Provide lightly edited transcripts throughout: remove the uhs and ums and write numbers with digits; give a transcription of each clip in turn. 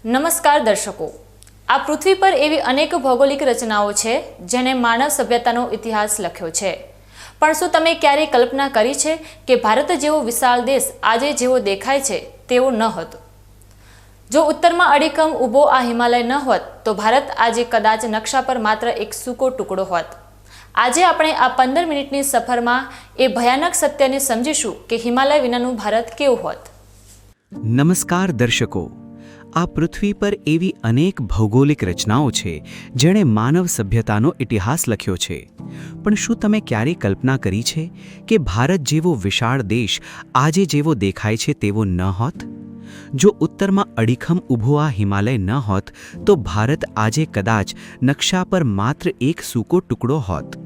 નમસ્કાર દર્શકો, આ પૃથ્વી પર એવી અનેક ભૌગોલિક રચનાઓ છે જેને માનવ સભ્યતાનો ઇતિહાસ લખ્યો છે. પણ શું તમે ક્યારેય કલ્પના કરી છે કે ભારત જેવો વિશાળ દેશ આજે જેવો દેખાય છે તેવો ન હતો? જો ઉત્તરમાં અડીખમ ઊભો આ હિમાલય ન હોત તો ભારત આજે કદાચ નકશા પર માત્ર એક સૂકો ટુકડો હોત. આજે આપણે આ 15 મિનિટની સફરમાં એ ભયાનક સત્યને સમજીશું કે હિમાલય વિનાનું ભારત કેવું હોત. નમસ્કાર દર્શકો, આ પૃથ્વી પર એવી અનેક ભૌગોલિક રચનાઓ છે જેણે માનવ સભ્યતાનો ઇતિહાસ લખ્યો છે. પણ શું તમે ક્યારેય કલ્પના કરી છે કે ભારત જેવો વિશાળ દેશ આજે જેવો દેખાય છે તેવો ન હોત? જો ઉત્તરમાં અડીખમ ઊભો આ હિમાલય ન હોત તો ભારત આજે કદાચ નકશા પર માત્ર એક સૂકો ટુકડો હોત.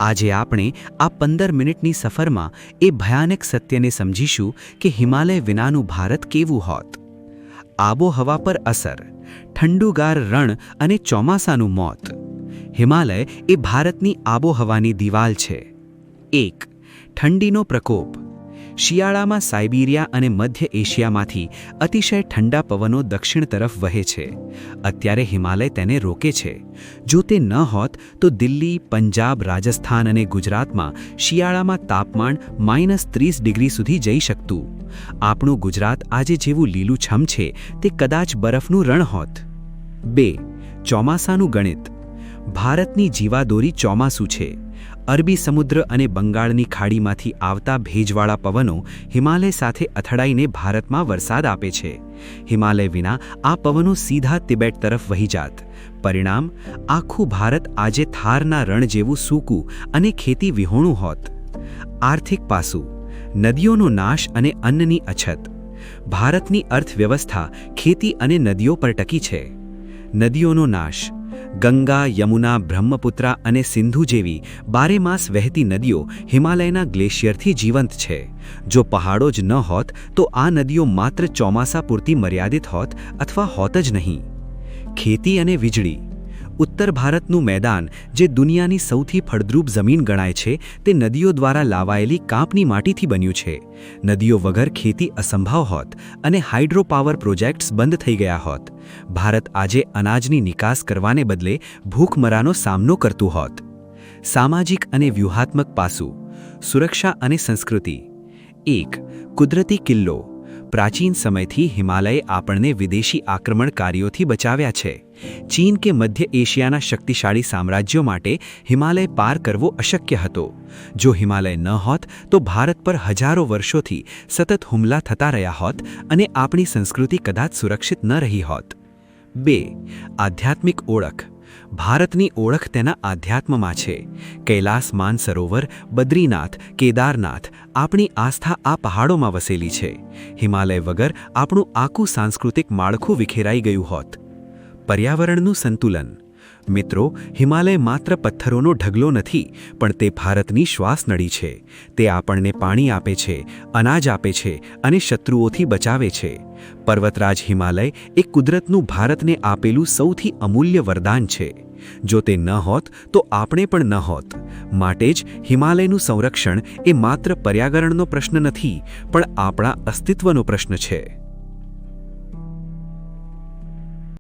આજે આપણે આ 15 મિનિટની સફરમાં એ ભયાનક સત્યને સમજીશું કે હિમાલય વિનાનું ભારત કેવું હોત. આબોહવા પર અસર, ઠંડુગાર રણ અને ચોમાસાનું મોત. હિમાલય એ ભારતની આબોહવાની દિવાલ છે. 1. ઠંડીનો પ્રકોપ. શિયાળામાં સાઇબિરિયા અને મધ્ય એશિયામાંથી અતિશય ઠંડા પવનો દક્ષિણ તરફ વહે છે. અત્યારે હિમાલય તેને રોકે છે. જો તે ન હોત તો દિલ્હી, પંજાબ, રાજસ્થાન અને ગુજરાતમાં શિયાળામાં તાપમાન -30 ડિગ્રી સુધી જઈ શકતું. આપણું ગુજરાત આજે જેવું લીલુંછમ છે તે કદાચ બરફનું રણ હોત. 2. ચોમાસાનું ગણિત. ભારતની જીવાદોરી ચોમાસું છે. અરબી સમુદ્ર અને બંગાળની ખાડીમાંથી આવતા ભેજવાળા પવનો હિમાલય સાથે અથડાઈને ભારતમાં વરસાદ આપે છે. હિમાલય વિના આ પવનો સીધા તિબેટ તરફ વહી જાત. પરિણામ, આખું ભારત આજે થારના રણ જેવું સૂકું અને ખેતી વિહોણું હોત. આર્થિક પાસું. નદીઓનો નાશ અને અન્નની અછત. ભારતની અર્થવ્યવસ્થા ખેતી અને નદીઓ પર ટકી છે. નદીઓનો નાશ. ગંગા, યમુના, બ્રહ્મપુત્રા અને સિંધુ જેવી બારેમાસ વહેતી નદીઓ હિમાલયના ગ્લેશિયરથી જીવંત છે. જો પહાડો જ ન હોત તો આ નદીઓ માત્ર ચોમાસા પૂરતી મર્યાદિત હોત અથવા હોત જ નહીં. ખેતી અને વીજળી. ઉત્તર ભારતનું મેદાન જે દુનિયાની સૌથી ફળદ્રુપ જમીન ગણાય છે તે નદીઓ દ્વારા લાવાયેલી કાંપની માટીથી બન્યું છે. નદીઓ વગર ખેતી અસંભવ હોત અને હાઇડ્રો પાવર પ્રોજેક્ટ્સ બંધ થઈ ગયા હોત. ભારત આજે અનાજની નિકાસ કરવાને બદલે ભૂખમરાનો સામનો કરતું હોત. સામાજિક અને વ્યૂહાત્મક પાસું. સુરક્ષા અને સંસ્કૃતિ. 1. કુદરતી કિલ્લો. પ્રાચીન સમયથી હિમાલયે આપણને વિદેશી આક્રમણકારીઓથી બચાવ્યા છે. ચીન કે મધ્ય એશિયાના શક્તિશાળી સામ્રાજ્યો માટે હિમાલય પાર કરવો અશક્ય હતો. જો હિમાલય ન હોત તો ભારત પર હજારો વર્ષોથી સતત હુમલા થતા રહ્યા હોત અને આપણી સંસ્કૃતિ કદાચ સુરક્ષિત ન રહી હોત. 2. આધ્યાત્મિક ઓળખ. ભારતની ઓળખ તેના આધ્યાત્મમાં છે. કૈલાસ, માનસરોવર, બદ્રીનાથ, કેદારનાથ, આપણી આસ્થા આ પહાડોમાં વસેલી છે. હિમાલય વગર આપણું આખું સાંસ્કૃતિક માળખું વિખેરાઈ ગયું હોત. પર્યાવરણનું સંતુલન. મિત્રો, હિમાલય માત્ર પથ્થરોનો ઢગલો નથી, પણ તે ભારતની શ્વાસનળી છે. તે આપણને પાણી આપે છે, અનાજ આપે છે અને શત્રુઓથી બચાવે છે. પર્વતરાજ હિમાલય એ કુદરતનું ભારતને આપેલું સૌથી અમૂલ્ય વરદાન છે. જો તે ન હોત તો આપણે પણ ન હોત. માટે જ હિમાલયનું સંરક્ષણ એ માત્ર પર્યાવરણનો પ્રશ્ન નથી, પણ આપણા અસ્તિત્વનો પ્રશ્ન છે.